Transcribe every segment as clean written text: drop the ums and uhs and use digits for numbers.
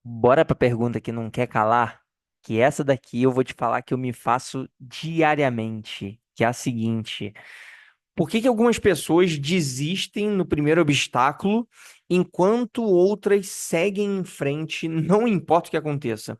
Bora pra pergunta que não quer calar, que essa daqui eu vou te falar que eu me faço diariamente, que é a seguinte: por que que algumas pessoas desistem no primeiro obstáculo, enquanto outras seguem em frente, não importa o que aconteça?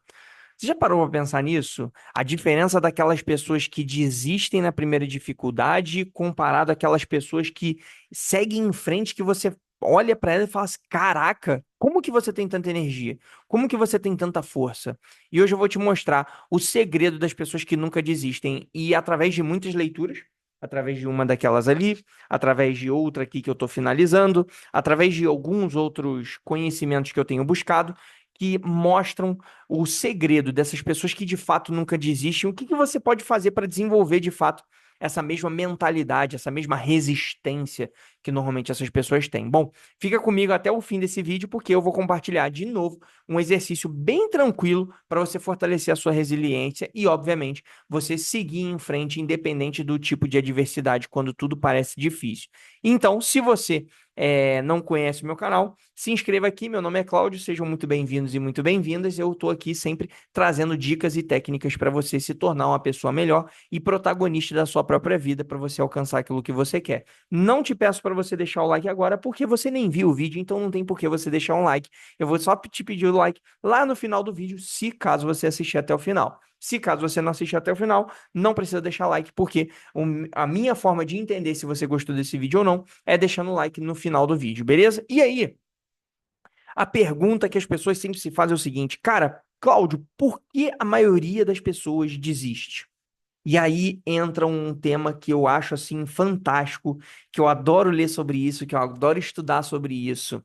Você já parou para pensar nisso? A diferença daquelas pessoas que desistem na primeira dificuldade comparado àquelas pessoas que seguem em frente, que você olha para ela e fala assim, caraca, como que você tem tanta energia? Como que você tem tanta força? E hoje eu vou te mostrar o segredo das pessoas que nunca desistem e através de muitas leituras, através de uma daquelas ali, através de outra aqui que eu estou finalizando, através de alguns outros conhecimentos que eu tenho buscado, que mostram o segredo dessas pessoas que de fato nunca desistem, o que que você pode fazer para desenvolver de fato essa mesma mentalidade, essa mesma resistência que normalmente essas pessoas têm. Bom, fica comigo até o fim desse vídeo porque eu vou compartilhar de novo um exercício bem tranquilo para você fortalecer a sua resiliência e, obviamente, você seguir em frente independente do tipo de adversidade quando tudo parece difícil. Então, se você não conhece o meu canal, se inscreva aqui. Meu nome é Cláudio, sejam muito bem-vindos e muito bem-vindas. Eu estou aqui sempre trazendo dicas e técnicas para você se tornar uma pessoa melhor e protagonista da sua própria vida para você alcançar aquilo que você quer. Não te peço para você deixar o like agora, porque você nem viu o vídeo, então não tem por que você deixar um like. Eu vou só te pedir o like lá no final do vídeo, se caso você assistir até o final. Se caso você não assistir até o final, não precisa deixar like, porque a minha forma de entender se você gostou desse vídeo ou não é deixando o like no final do vídeo, beleza? E aí, a pergunta que as pessoas sempre se fazem é o seguinte, cara, Cláudio, por que a maioria das pessoas desiste? E aí entra um tema que eu acho assim fantástico, que eu adoro ler sobre isso, que eu adoro estudar sobre isso.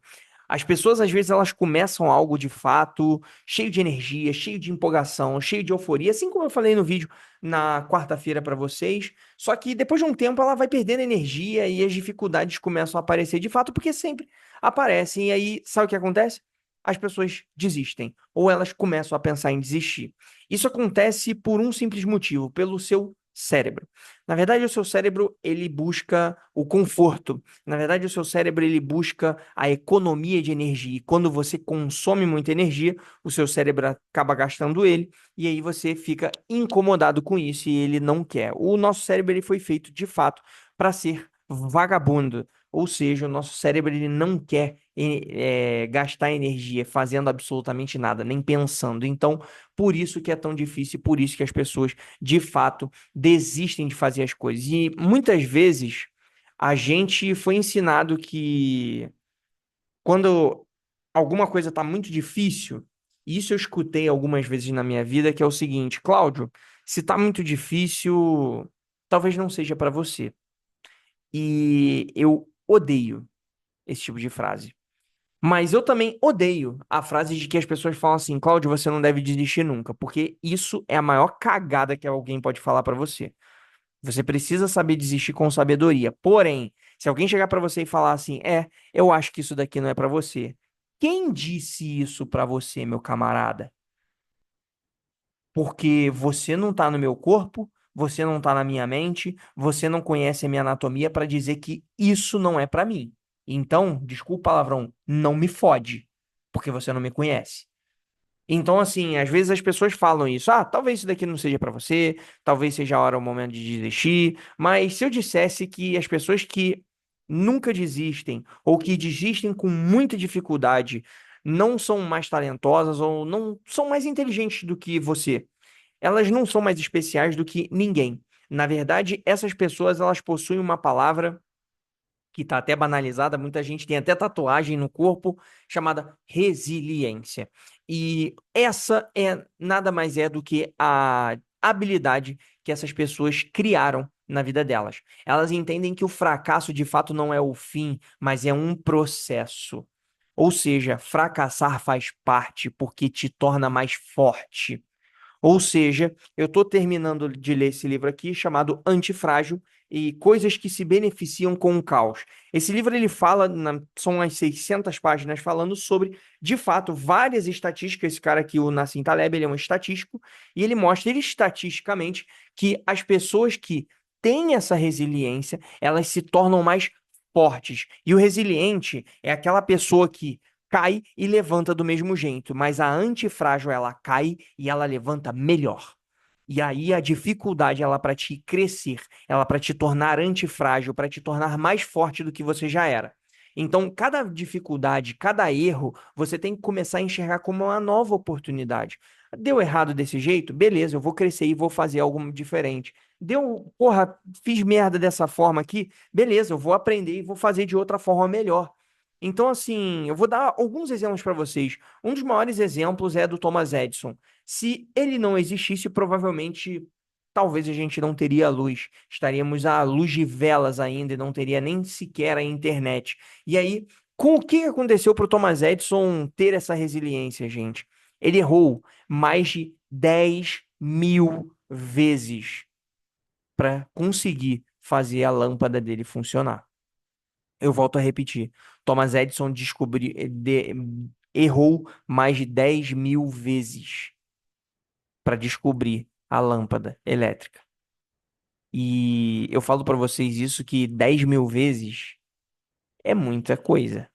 As pessoas às vezes elas começam algo de fato cheio de energia, cheio de empolgação, cheio de euforia, assim como eu falei no vídeo na quarta-feira para vocês. Só que depois de um tempo ela vai perdendo energia e as dificuldades começam a aparecer de fato, porque sempre aparecem. E aí, sabe o que acontece? As pessoas desistem, ou elas começam a pensar em desistir. Isso acontece por um simples motivo, pelo seu cérebro. Na verdade, o seu cérebro ele busca o conforto. Na verdade, o seu cérebro ele busca a economia de energia. E quando você consome muita energia, o seu cérebro acaba gastando ele e aí você fica incomodado com isso e ele não quer. O nosso cérebro ele foi feito de fato para ser vagabundo. Ou seja, o nosso cérebro ele não quer gastar energia fazendo absolutamente nada, nem pensando. Então, por isso que é tão difícil, por isso que as pessoas, de fato, desistem de fazer as coisas. E muitas vezes a gente foi ensinado que quando alguma coisa está muito difícil, isso eu escutei algumas vezes na minha vida, que é o seguinte, Cláudio, se está muito difícil, talvez não seja para você. E eu odeio esse tipo de frase. Mas eu também odeio a frase de que as pessoas falam assim, Cláudio, você não deve desistir nunca, porque isso é a maior cagada que alguém pode falar pra você. Você precisa saber desistir com sabedoria. Porém, se alguém chegar pra você e falar assim, eu acho que isso daqui não é pra você. Quem disse isso pra você, meu camarada? Porque você não tá no meu corpo, você não tá na minha mente, você não conhece a minha anatomia pra dizer que isso não é pra mim. Então, desculpa o palavrão, não me fode, porque você não me conhece. Então, assim, às vezes as pessoas falam isso. Ah, talvez isso daqui não seja pra você, talvez seja a hora, o momento de desistir. Mas se eu dissesse que as pessoas que nunca desistem ou que desistem com muita dificuldade não são mais talentosas ou não são mais inteligentes do que você, elas não são mais especiais do que ninguém. Na verdade, essas pessoas elas possuem uma palavra que está até banalizada, muita gente tem até tatuagem no corpo chamada resiliência. E essa é nada mais é do que a habilidade que essas pessoas criaram na vida delas. Elas entendem que o fracasso de fato não é o fim, mas é um processo. Ou seja, fracassar faz parte porque te torna mais forte. Ou seja, eu estou terminando de ler esse livro aqui chamado Antifrágil e Coisas que se Beneficiam com o Caos. Esse livro ele fala, são umas 600 páginas falando sobre, de fato, várias estatísticas. Esse cara aqui, o Nassim Taleb, ele é um estatístico e ele mostra ele, estatisticamente que as pessoas que têm essa resiliência, elas se tornam mais fortes. E o resiliente é aquela pessoa que cai e levanta do mesmo jeito, mas a antifrágil ela cai e ela levanta melhor. E aí a dificuldade ela para te crescer, ela para te tornar antifrágil, para te tornar mais forte do que você já era. Então, cada dificuldade, cada erro, você tem que começar a enxergar como uma nova oportunidade. Deu errado desse jeito? Beleza, eu vou crescer e vou fazer algo diferente. Deu, porra, fiz merda dessa forma aqui? Beleza, eu vou aprender e vou fazer de outra forma melhor. Então, assim, eu vou dar alguns exemplos para vocês. Um dos maiores exemplos é do Thomas Edison. Se ele não existisse, provavelmente, talvez a gente não teria luz. Estaríamos à luz de velas ainda e não teria nem sequer a internet. E aí, com o que aconteceu para o Thomas Edison ter essa resiliência, gente? Ele errou mais de 10.000 vezes para conseguir fazer a lâmpada dele funcionar. Eu volto a repetir. Thomas Edison errou mais de 10.000 vezes para descobrir a lâmpada elétrica. E eu falo para vocês isso que 10.000 vezes é muita coisa.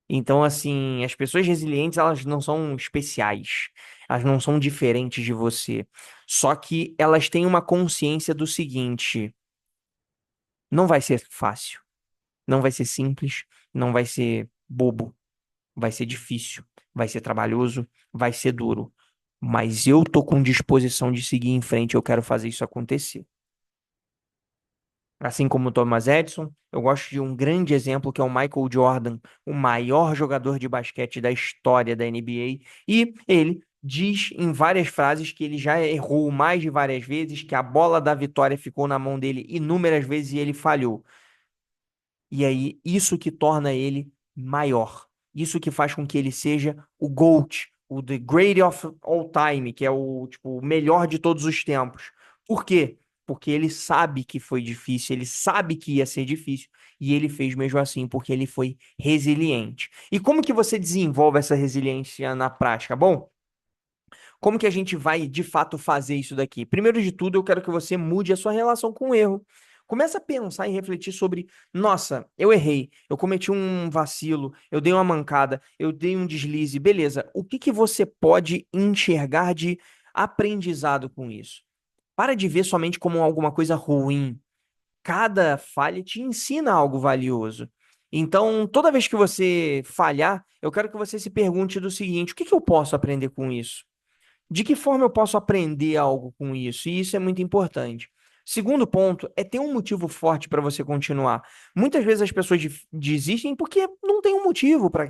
Então, assim, as pessoas resilientes, elas não são especiais. Elas não são diferentes de você. Só que elas têm uma consciência do seguinte: não vai ser fácil, não vai ser simples, não vai ser bobo, vai ser difícil, vai ser trabalhoso, vai ser duro. Mas eu tô com disposição de seguir em frente, eu quero fazer isso acontecer. Assim como o Thomas Edison, eu gosto de um grande exemplo que é o Michael Jordan, o maior jogador de basquete da história da NBA, e ele diz em várias frases que ele já errou mais de várias vezes, que a bola da vitória ficou na mão dele inúmeras vezes e ele falhou. E aí, isso que torna ele maior. Isso que faz com que ele seja o GOAT, o The Great of All Time, que é o, tipo, o melhor de todos os tempos. Por quê? Porque ele sabe que foi difícil, ele sabe que ia ser difícil, e ele fez mesmo assim, porque ele foi resiliente. E como que você desenvolve essa resiliência na prática? Bom, como que a gente vai de fato fazer isso daqui? Primeiro de tudo, eu quero que você mude a sua relação com o erro. Começa a pensar e refletir sobre, nossa, eu errei, eu cometi um vacilo, eu dei uma mancada, eu dei um deslize, beleza. O que que você pode enxergar de aprendizado com isso? Para de ver somente como alguma coisa ruim. Cada falha te ensina algo valioso. Então, toda vez que você falhar, eu quero que você se pergunte do seguinte: o que que eu posso aprender com isso? De que forma eu posso aprender algo com isso? E isso é muito importante. Segundo ponto é ter um motivo forte para você continuar. Muitas vezes as pessoas desistem porque não tem um motivo para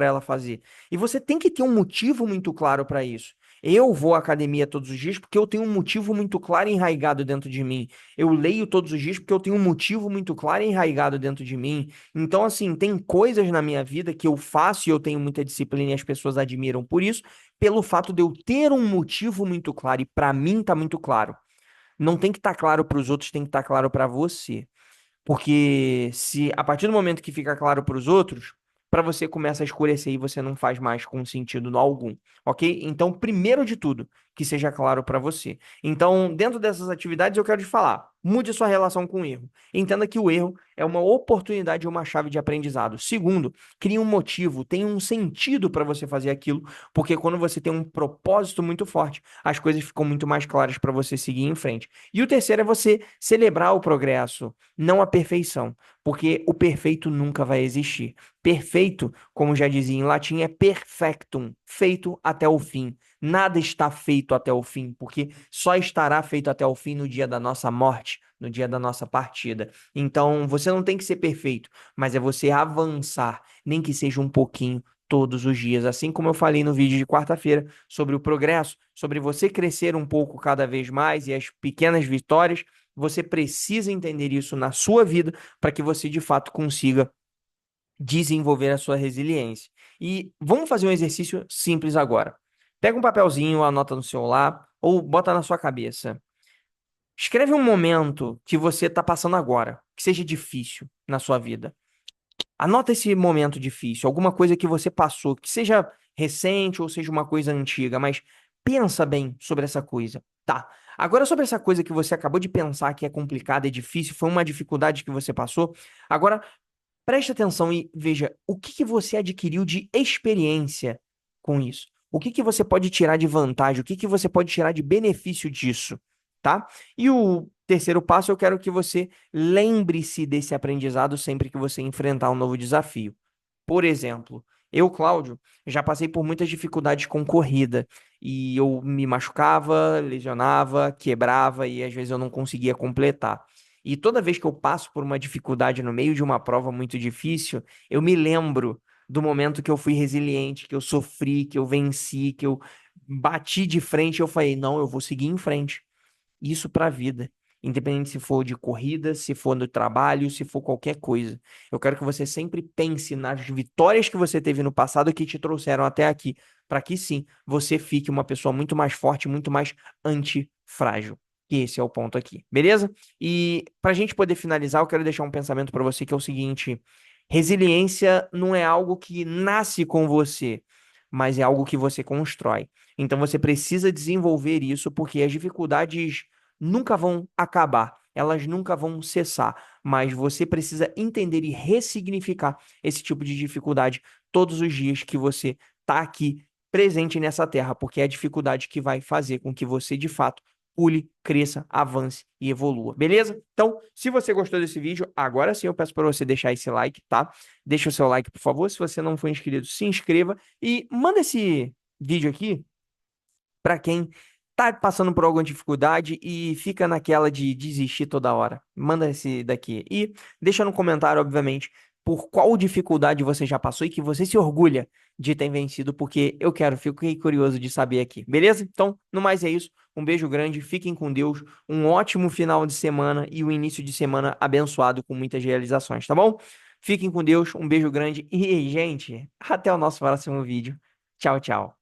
ela fazer. E você tem que ter um motivo muito claro para isso. Eu vou à academia todos os dias porque eu tenho um motivo muito claro e enraizado dentro de mim. Eu leio todos os dias porque eu tenho um motivo muito claro e enraizado dentro de mim. Então, assim, tem coisas na minha vida que eu faço e eu tenho muita disciplina e as pessoas admiram por isso pelo fato de eu ter um motivo muito claro e para mim tá muito claro. Não tem que estar claro para os outros, tem que estar claro para você. Porque se a partir do momento que fica claro para os outros, para você começa a escurecer e você não faz mais com sentido algum, ok? Então, primeiro de tudo, que seja claro para você. Então, dentro dessas atividades, eu quero te falar, mude a sua relação com o erro. Entenda que o erro é uma oportunidade e uma chave de aprendizado. Segundo, crie um motivo, tenha um sentido para você fazer aquilo, porque quando você tem um propósito muito forte, as coisas ficam muito mais claras para você seguir em frente. E o terceiro é você celebrar o progresso, não a perfeição, porque o perfeito nunca vai existir. Perfeito, como já dizia em latim, é perfectum, feito até o fim. Nada está feito até o fim, porque só estará feito até o fim no dia da nossa morte, no dia da nossa partida. Então, você não tem que ser perfeito, mas é você avançar, nem que seja um pouquinho todos os dias. Assim como eu falei no vídeo de quarta-feira sobre o progresso, sobre você crescer um pouco cada vez mais e as pequenas vitórias, você precisa entender isso na sua vida para que você de fato consiga desenvolver a sua resiliência. E vamos fazer um exercício simples agora. Pega um papelzinho, anota no celular ou bota na sua cabeça. Escreve um momento que você está passando agora, que seja difícil na sua vida. Anota esse momento difícil, alguma coisa que você passou, que seja recente ou seja uma coisa antiga, mas pensa bem sobre essa coisa. Tá. Agora sobre essa coisa que você acabou de pensar que é complicada, é difícil, foi uma dificuldade que você passou. Agora Preste atenção e veja o que que você adquiriu de experiência com isso. O que que você pode tirar de vantagem? O que que você pode tirar de benefício disso, tá? E o terceiro passo, eu quero que você lembre-se desse aprendizado sempre que você enfrentar um novo desafio. Por exemplo, eu, Cláudio, já passei por muitas dificuldades com corrida e eu me machucava, lesionava, quebrava e às vezes eu não conseguia completar. E toda vez que eu passo por uma dificuldade no meio de uma prova muito difícil, eu me lembro do momento que eu fui resiliente, que eu sofri, que eu venci, que eu bati de frente e eu falei, não, eu vou seguir em frente. Isso para a vida. Independente se for de corrida, se for no trabalho, se for qualquer coisa. Eu quero que você sempre pense nas vitórias que você teve no passado que te trouxeram até aqui, para que sim, você fique uma pessoa muito mais forte, muito mais antifrágil. E esse é o ponto aqui, beleza? E para a gente poder finalizar, eu quero deixar um pensamento para você que é o seguinte: resiliência não é algo que nasce com você, mas é algo que você constrói. Então você precisa desenvolver isso porque as dificuldades nunca vão acabar, elas nunca vão cessar, mas você precisa entender e ressignificar esse tipo de dificuldade todos os dias que você está aqui presente nessa terra, porque é a dificuldade que vai fazer com que você, de fato, pule, cresça, avance e evolua, beleza? Então, se você gostou desse vídeo, agora sim eu peço para você deixar esse like, tá? Deixa o seu like, por favor. Se você não for inscrito, se inscreva e manda esse vídeo aqui para quem tá passando por alguma dificuldade e fica naquela de desistir toda hora. Manda esse daqui. E deixa no comentário, obviamente, por qual dificuldade você já passou e que você se orgulha de ter vencido, porque eu quero, fiquei curioso de saber aqui. Beleza? Então, no mais é isso. Um beijo grande, fiquem com Deus, um ótimo final de semana e um início de semana abençoado com muitas realizações, tá bom? Fiquem com Deus, um beijo grande e, gente, até o nosso próximo vídeo. Tchau, tchau.